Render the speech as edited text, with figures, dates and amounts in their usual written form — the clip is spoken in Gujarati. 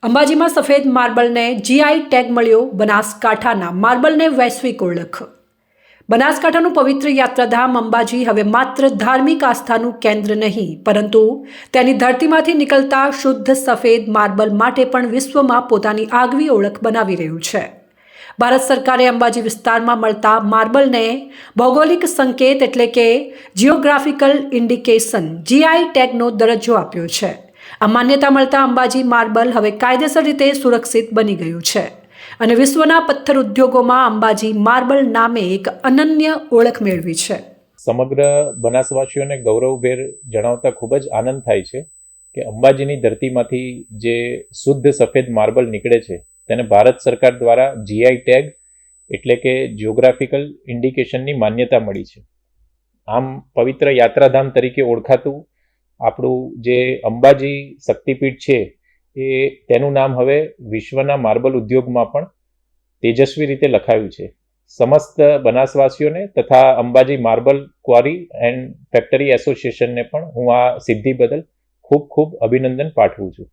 અંબાજીમાં સફેદ માર્બલને જીઆઈ ટેગ મળ્યો. બનાસકાંઠાના માર્બલને વૈશ્વિક ઓળખ. બનાસકાંઠાનું પવિત્ર યાત્રાધામ અંબાજી હવે માત્ર ધાર્મિક આસ્થાનું કેન્દ્ર નહીં, પરંતુ તેની ધરતીમાંથી નીકળતા શુદ્ધ સફેદ માર્બલ માટે પણ વિશ્વમાં પોતાની આગવી ઓળખ બનાવી રહ્યું છે. ભારત સરકારે અંબાજી વિસ્તારમાં મળતા માર્બલને ભૌગોલિક સંકેત એટલે કે જિયોગ્રાફિકલ ઇન્ડિકેશન જીઆઈ ટેગનો દરજ્જો આપ્યો છે. આ માન્યતા મળતા અંબાજી માર્બલ હવે કાયદેસર રીતે સુરક્ષિત બની ગયું છે અને વિશ્વના પથ્થર ઉદ્યોગોમાં અંબાજી માર્બલ નામે એક અનન્ય ઓળખ મેળવી છે. સમગ્ર બનાસવાસીઓને ગૌરવભેર જણાવતા ખૂબ જ આનંદ થાય છે કે અંબાજીની ધરતીમાંથી જે શુદ્ધ સફેદ માર્બલ નીકળે છે તેને ભારત સરકાર દ્વારા જીઆઈ ટેગ એટલે કે જિયોગ્રાફિકલ ઇન્ડિકેશનની માન્યતા મળી છે. આમ પવિત્ર યાત્રાધામ તરીકે ઓળખાતું આપણું જે અંબાજી શક્તિપીઠ છે એ તેનું નામ હવે વિશ્વના માર્બલ ઉદ્યોગમાં પણ તેજસ્વી રીતે લખાયું છે. સમસ્ત બનાસવાસીઓને તથા અંબાજી માર્બલ ક્વારી એન્ડ ફેક્ટરી એસોસિએશનને પણ હું આ સિદ્ધિ બદલ ખૂબ ખૂબ અભિનંદન પાઠવું છું.